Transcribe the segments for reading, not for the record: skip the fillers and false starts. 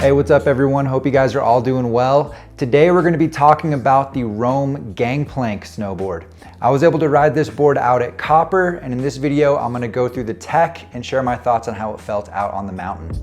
Hey, what's up everyone? Hope you guys are all doing well. Today we're going to be talking about the Roam Gangplank snowboard. I was able to ride this board out at Copper, and in this video I'm going to go through the tech and share my thoughts on how it felt out on the mountain.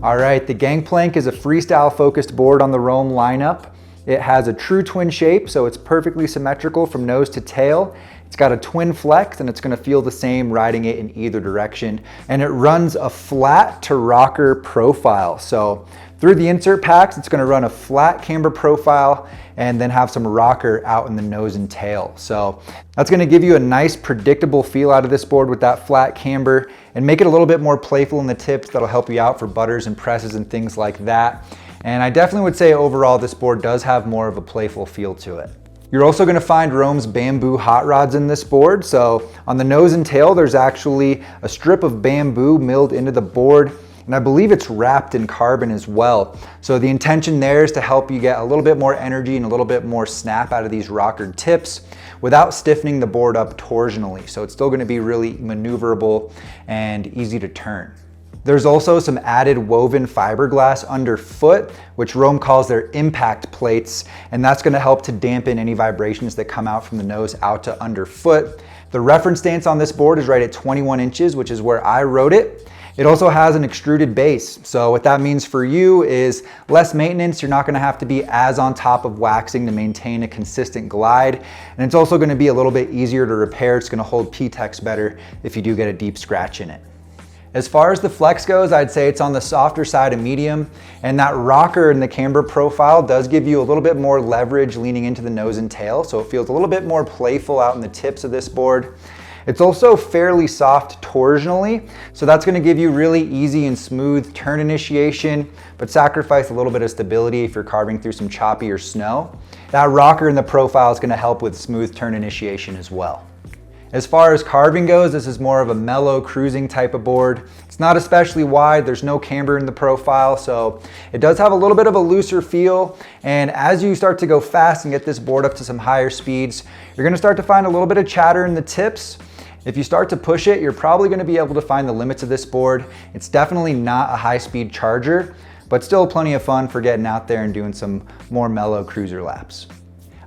Alright, the Gangplank is a freestyle focused board on the Roam lineup. It has a true twin shape, so it's perfectly symmetrical from nose to tail. It's got a twin flex and it's going to feel the same riding it in either direction. And it runs a flat to rocker profile. So through the insert packs, it's going to run a flat camber profile and then have some rocker out in the nose and tail. So that's going to give you a nice predictable feel out of this board with that flat camber and make it a little bit more playful in the tips. That'll help you out for butters and presses and things like that. And I definitely would say overall this board does have more of a playful feel to it. You're also going to find Roam's bamboo hot rods in this board. So on the nose and tail, there's actually a strip of bamboo milled into the board, and I believe it's wrapped in carbon as well. So the intention there is to help you get a little bit more energy and a little bit more snap out of these rockered tips without stiffening the board up torsionally. So it's still going to be really maneuverable and easy to turn. There's also some added woven fiberglass underfoot, which Roam calls their impact plates, and that's going to help to dampen any vibrations that come out from the nose out to underfoot. The reference stance on this board is right at 21 inches, which is where I rode it. It also has an extruded base, so what that means for you is less maintenance. You're not going to have to be as on top of waxing to maintain a consistent glide, and it's also going to be a little bit easier to repair. It's going to hold P-Tex better if you do get a deep scratch in it. As far as the flex goes, I'd say it's on the softer side of medium, and that rocker in the camber profile does give you a little bit more leverage leaning into the nose and tail, so it feels a little bit more playful out in the tips of this board. It's also fairly soft torsionally, so that's going to give you really easy and smooth turn initiation, but sacrifice a little bit of stability if you're carving through some choppy or snow. That rocker in the profile is going to help with smooth turn initiation as well. As far as carving goes, this is more of a mellow cruising type of board. It's not especially wide, there's no camber in the profile, so it does have a little bit of a looser feel. And as you start to go fast and get this board up to some higher speeds, you're gonna start to find a little bit of chatter in the tips. If you start to push it, you're probably gonna be able to find the limits of this board. It's definitely not a high-speed charger, but still plenty of fun for getting out there and doing some more mellow cruiser laps.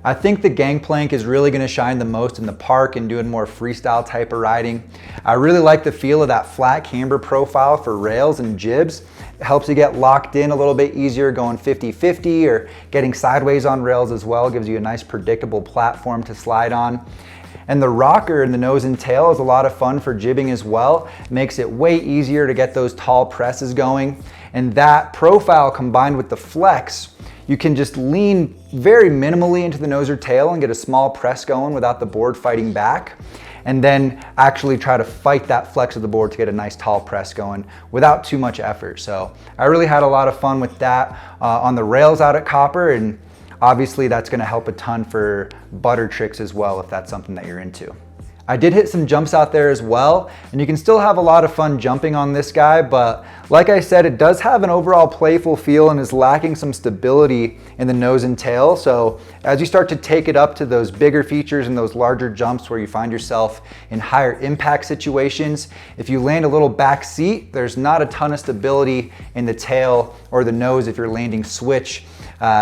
I think the Gangplank is really going to shine the most in the park and doing more freestyle type of riding. I really like the feel of that flat camber profile for rails and jibs. It helps you get locked in a little bit easier going 50-50 or getting sideways on rails as well. It gives you a nice predictable platform to slide on. And the rocker in the nose and tail is a lot of fun for jibbing as well. It makes it way easier to get those tall presses going. And that profile combined with the flex, you can just lean very minimally into the nose or tail and get a small press going without the board fighting back, and then actually try to fight that flex of the board to get a nice tall press going without too much effort. So I really had a lot of fun with that on the rails out at Copper, and obviously that's going to help a ton for butter tricks as well if that's something that you're into. I did hit some jumps out there as well, and you can still have a lot of fun jumping on this guy, but like I said, it does have an overall playful feel and is lacking some stability in the nose and tail. So as you start to take it up to those bigger features and those larger jumps where you find yourself in higher impact situations, if you land a little back seat, there's not a ton of stability in the tail or the nose if you're landing switch.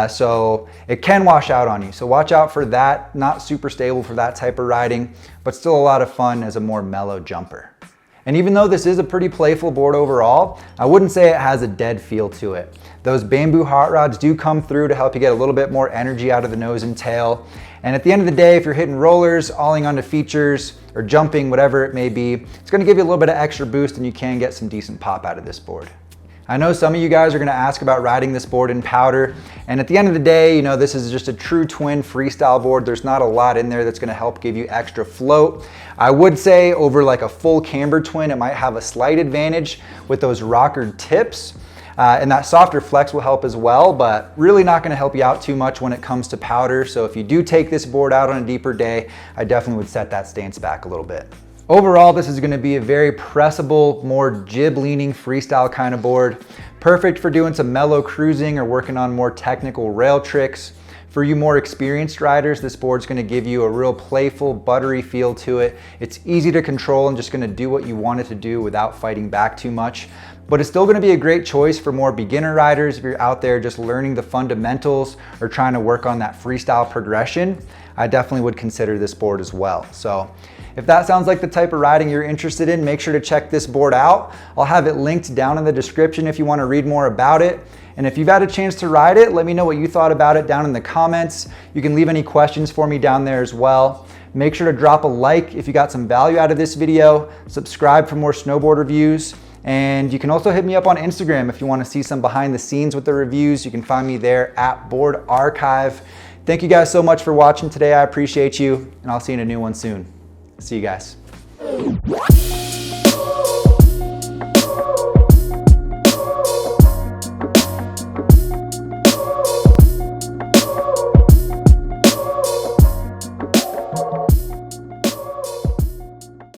So it can wash out on you. So watch out for that. Not super stable for that type of riding, but still a lot of fun as a more mellow jumper. And even though this is a pretty playful board overall, I wouldn't say it has a dead feel to it. Those bamboo hot rods do come through to help you get a little bit more energy out of the nose and tail. And at the end of the day, if you're hitting rollers, alling onto features, or jumping, whatever it may be, it's gonna give you a little bit of extra boost and you can get some decent pop out of this board. I know some of you guys are gonna ask about riding this board in powder, and at the end of the day, you know, this is just a true twin freestyle board. There's not a lot in there that's gonna help give you extra float. I would say over like a full camber twin, it might have a slight advantage with those rockered tips, and that softer flex will help as well, but really not gonna help you out too much when it comes to powder. So if you do take this board out on a deeper day, I definitely would set that stance back a little bit. Overall, this is going to be a very pressable, more jib-leaning freestyle kind of board. Perfect for doing some mellow cruising or working on more technical rail tricks. For you more experienced riders, this board's gonna give you a real playful, buttery feel to it. It's easy to control and just gonna do what you want it to do without fighting back too much. But it's still gonna be a great choice for more beginner riders if you're out there just learning the fundamentals or trying to work on that freestyle progression. I definitely would consider this board as well. So if that sounds like the type of riding you're interested in, make sure to check this board out. I'll have it linked down in the description if you wanna read more about it. And if you've had a chance to ride it, let me know what you thought about it down in the comments. You can leave any questions for me down there as well. Make sure to drop a like if you got some value out of this video, subscribe for more snowboard reviews, and you can also hit me up on Instagram if you want to see some behind the scenes with the reviews. You can find me there at Board Archive. Thank you guys so much for watching today. I appreciate you, and I'll see you in a new one soon. See you guys.